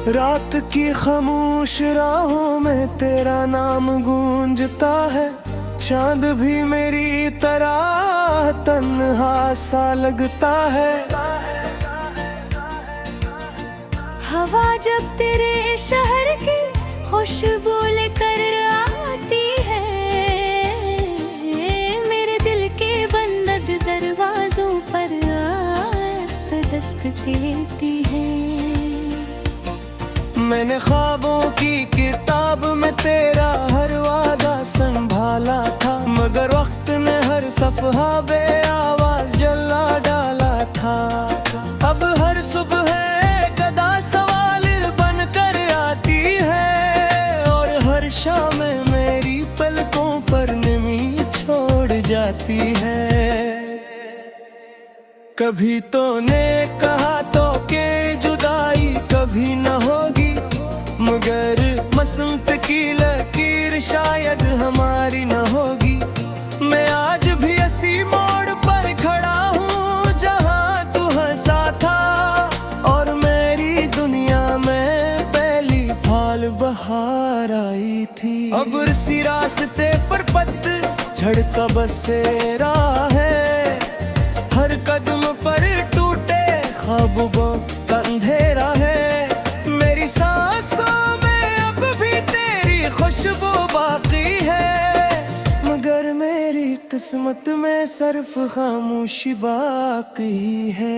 रात की खामोश राहों में तेरा नाम गूंजता है। चांद भी मेरी तरह तन्हा सा लगता है। हवा जब तेरे शहर की खुशबू लेकर आती है, मेरे दिल के बंद दरवाजों पर आस्त दस्तक देती है। मैंने ख्वाबों की किताब में तेरा हर वादा संभाला था, मगर वक्त ने हर सफ़हा बे आवाज जला डाला था। अब हर सुबह गदा सवाल बनकर आती है, और हर शाम मेरी पलकों पर नमी छोड़ जाती है। कभी तो ने कहा तो के जुदाई कभी न होगी, मगर मसमत की लकीर शायद हमारी न होगी। मैं आज भी इसी मोड़ पर खड़ा हूँ जहाँ तू हंसा था, और मेरी दुनिया में पहली फाल बहार आई थी। अब इसी रास्ते पर पतझड़ का बसेरा है, हर कदम पर टूटे ख्वाबों का अंधेरा है। मेरी सांसों में अब भी तेरी खुशबू बाकी है, मगर मेरी किस्मत में सिर्फ खामोशी बाकी है।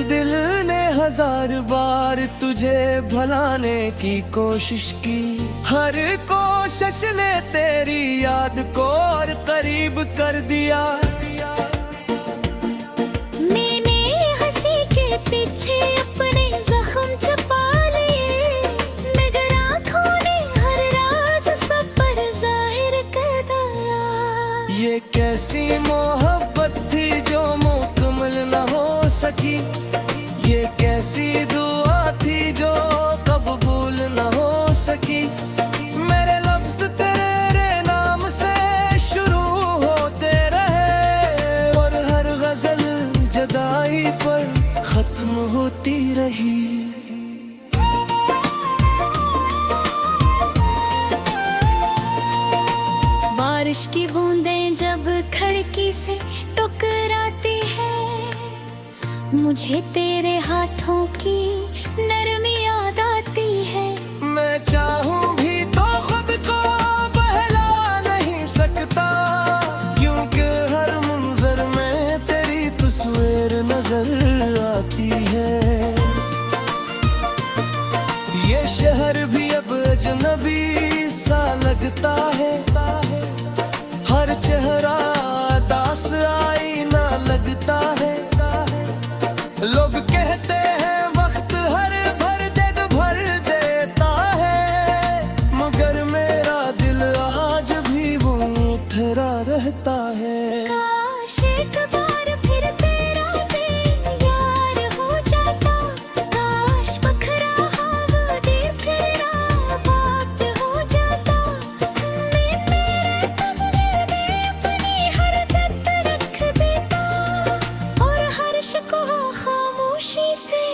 दिल ने हजार बार तुझे भुलाने की कोशिश की, हर कोशिश ने तेरी याद को और करीब कर दिया। मैंने हंसी के पीछे अपने जख्म छुपा लिए, मगर आँखों ने हर राज सब पर जाहिर कर दिया। ये कैसी मोहब्बत थी जो मुकम्मल न हो सकी, ये कैसी दुआ थी जो कबूल न हो सकी। मेरे लफ्ज तेरे नाम से शुरू होते रहे, और हर गजल जुदाई पर खत्म होती रही। बारिश की बूंदें जब खिड़की से टकराती है, मुझे तेरे हाथों की नरमी याद आती है। मैं चाहूं भी तो खुद को बहला नहीं सकता, क्योंकि हर मंजर में तेरी तस्वीर नजर आती है। ये शहर भी अब अजनबी सा लगता है, हर चेहरा दास आईना लगता है। लोग कहते हैं वक्त हर भर देता है, मगर मेरा दिल आज भी वो ठहरा रहता है। काश एक बार फिर तेरा दिल यार हो जाता, काश बखरा हवा दे तेरा बात हो जाता। मैं तेरे कमरे में अपनी हर ज़त रख देता, और हर शिकवा खामोशी से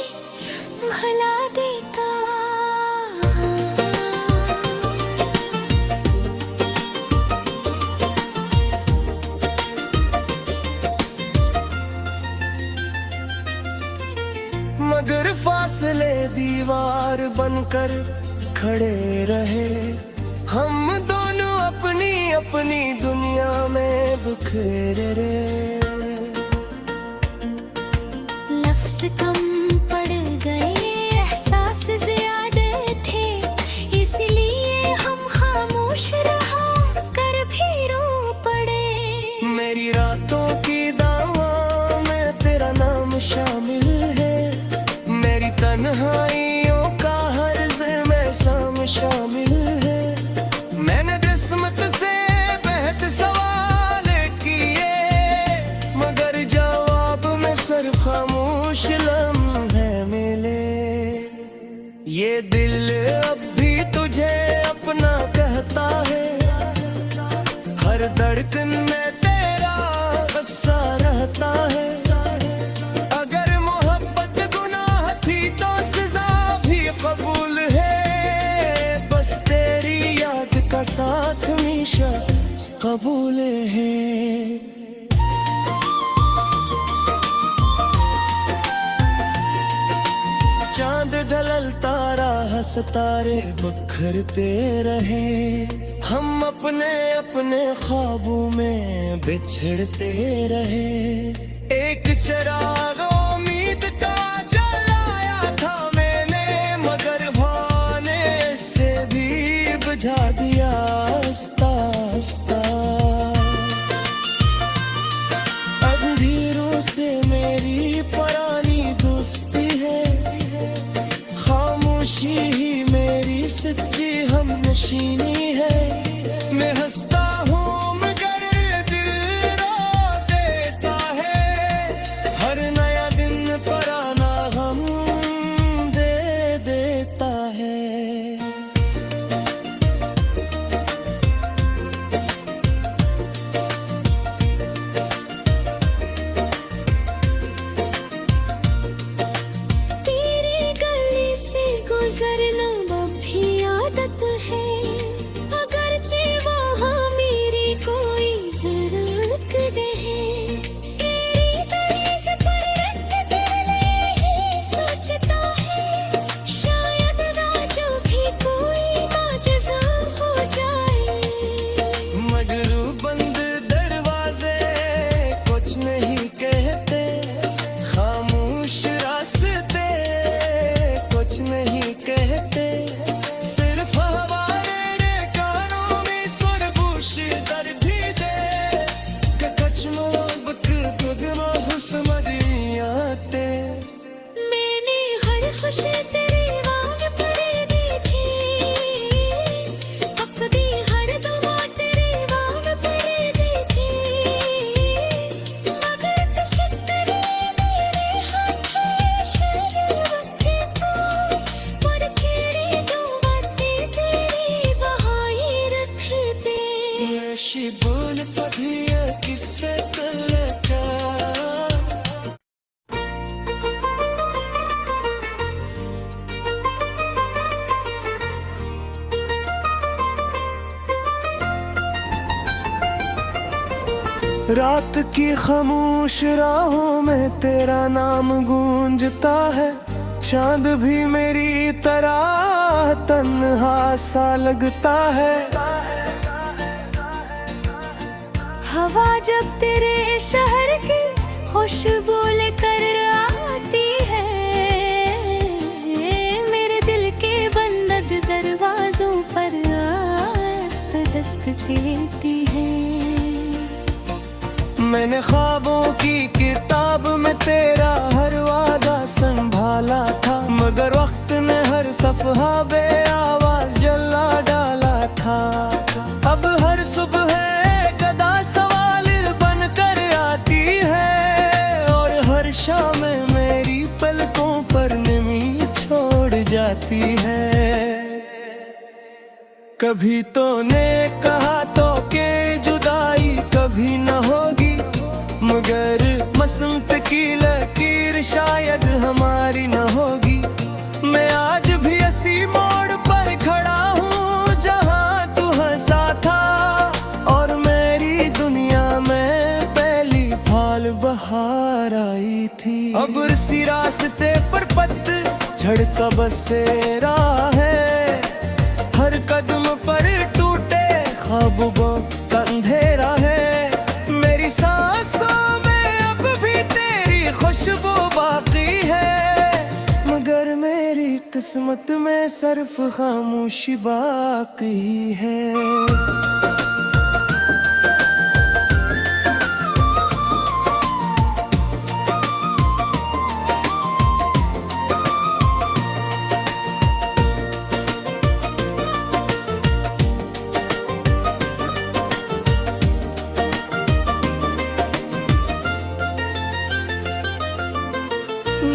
भुला देता। मगर फासले दीवार बनकर खड़े रहे, हम दोनों अपनी अपनी दुनिया में बिखरे रहे। लफ्ज़ कम पड़ गए, एहसास ज़्यादा थे, इसलिए हम खामोश रहा कर भी रो पड़े। मेरी रातों की दावा में तेरा नाम शामिल है, मेरी तन्हाइयों का हर ज़िम्मे शामिल है। मैंने किस्मत से बेहद सवाल किए, दिल अब भी तुझे अपना कहता है, हर धड़कन में तेरा बसा रहता है। अगर मोहब्बत गुनाह थी तो सजा भी कबूल है, बस तेरी याद का साथ हमेशा कबूल है। चांद ढलल तारा सितारे बिखरते रहे, हम अपने अपने ख्वाबों में बिछड़ते रहे। एक चिराग उम्मीद का जलाया था मैंने, मगर भाने से भी बुझा दिया आस्ता आस्ता। अंधेरों से मेरी पुरानी दोस्ती है, खामोशी ही मेरी सच्ची हमनशीनी है। मैं हंसता हूँ मगर दिल रो देता है, हर नया दिन पुराना गम दे देता है। गुजरना अब भी आदत है, अगरचे वहाँ मेरी कोई जरूरत नहीं। तेरी तरीज पर रट दिल ही सोचता है, शायद ना जो भी कोई माजज़ा हो जाए। मगर बंद दरवाजे कुछ नहीं कहते, खामोश रास्ते कुछ नहीं कहते, सिर्फ हमारे कानों में सुरगुश दर्द दे कि कच मोहब्बत दुगना हुस्मरियाते। मैंने हर खुशी तेरी वांग पर दी थी, अपनी हर दुआ तेरी वांग पर दी थी, मगर तसद्दुर मेरे हाथ शर्त वक्त को और तेरी दुआ तेरी बहाई रखते। ऐसी बोल पड़ी है किससे का। रात की खामोश राहों में तेरा नाम गूंजता है, चांद भी मेरी तरह तन्हा सा लगता है। हवा जब तेरे शहर की खुशबू लेकर आती है, मेरे दिल के बंद दरवाजों पर आस्त दस्तक देती है। मैंने ख्वाबों की किताब में तेरा हर वादा संभाला था, मगर वक्त ने हर सफहा बे आवाज जला डाला था। अब हर सुबह गदा सवाल बनकर आती है, और हर शाम मेरी पलकों पर नमी छोड़ जाती है। कभी तो ने कहा तो के जुदाई कभी न होगी, मगर मसमत की लकीर शायद हमारी न होगी। मैं आज भी इसी मोड़ पर खड़ा हूँ जहाँ तू हंसा था, और मेरी दुनिया में पहली फाल बहार आई थी। अब इसी रास्ते पर पतझड़ का बसेरा है, हर कदम पर टूटे ख्वाबों का अंधेरा है। मेरी सांसों में अब भी तेरी खुशबू बाकी है, मगर मेरी किस्मत में सिर्फ खामोशी बाकी है।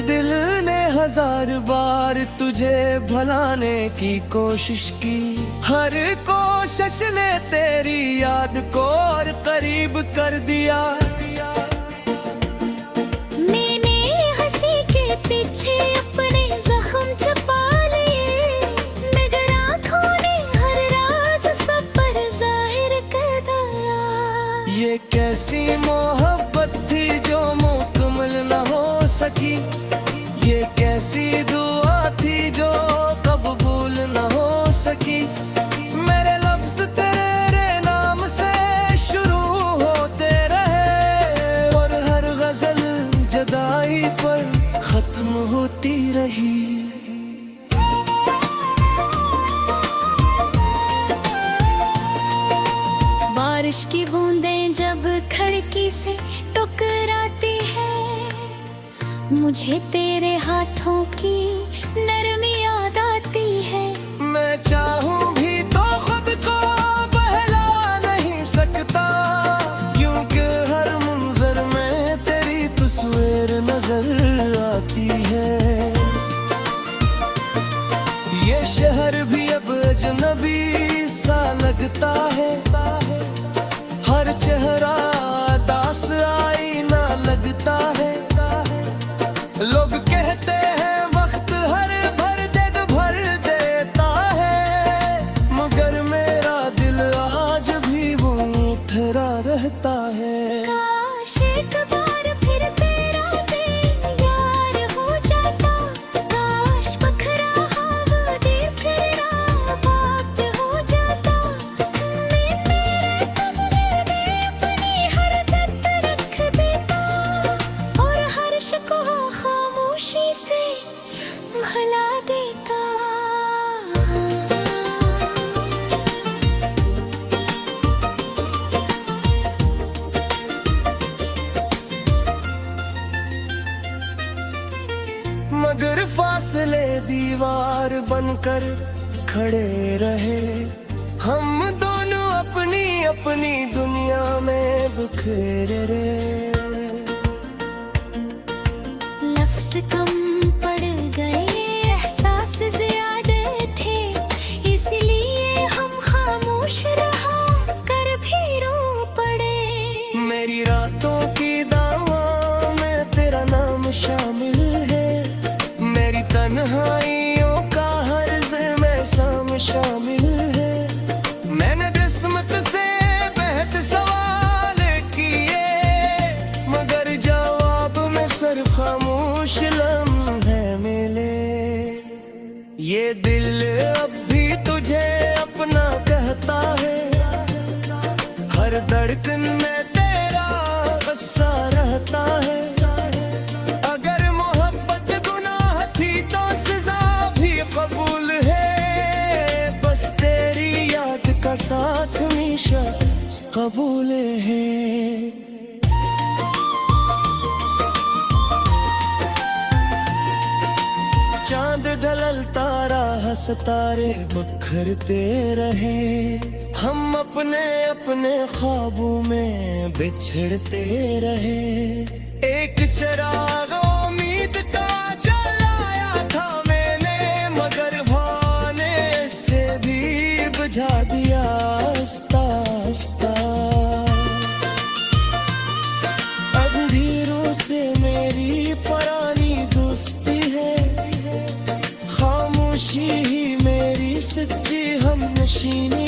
दिल ने 1000 बार तुझे भुलाने की कोशिश की, हर कोशिश ने तेरी याद को और करीब कर दिया। मैंने हंसी के पीछे अपने जख्म छुपा लिए, मगर आँखों ने हर राज सब पर जाहिर कर दिया। ये कैसी मोहब्बत थी जो मुकम्मल न हो सकी, ये कैसी दुआ थी जो कबूल न हो सकी। मेरे लफ्ज तेरे नाम से शुरू होते रहे और हर गजल जुदाई पर खत्म होती रही। बारिश की बूंदें जब खिड़की से टकराती है, मुझे तेरे हाथों की नरमी याद आती है। मैं चाहूं भी तो खुद को बहला नहीं सकता, क्योंकि हर मंजर में तेरी तस्वीर नजर आती है। ये शहर भी अब अजनबी सा लगता है, हर चेहरा दास आईना लगता है। लोग कहते हैं वक्त हर भर देता है, मगर मेरा दिल आज भी वो ठहरा रहता है। काश एक बार फिर तेरा दिल यार हो जाता, काश बखरा हवा दे फिर आबाद हो जाता। मैं मेरे कमरे में अपनी हर ज़त रख देता और हर शिकवा खामोशी से भुला देता। मगर फासले दीवार बनकर खड़े रहे, हम दोनों अपनी अपनी दुनिया में बिखरे रहे। लफ्ज़ कम पड़ गए, एहसास ज़्यादा थे, इसलिए हम खामोश रहा कर भी रो पड़े। मेरी रातों की दावा में तेरा नाम शामिल है, मेरी तन्हाइयों का हर में शामिल है। मैंने किस्मत से बेहद सवाल किए, मगर जवाब में सिर्फ खामोश लम्हे मिले। ये दिल अब भी तुझे अपना कहता है, हर धड़कन में तेरा गुस्सा रहता है। अगर मोहब्बत गुनाह थी तो सजा भी कबूल है, बस तेरी याद का साथ हमेशा कबूल है। चांद ढलल तारा सितारे बिखरते रहे, हम अपने अपने ख्वाबों में बिछड़ते रहे। एक चिराग उम्मीद का जलाया था मैंने, मगर भाने से भी बुझा दिया आस्ता आस्ता। अंधेरों से मेरी पुरानी दोस्ती है, खामोशी ही मेरी सच्ची हमनशीनी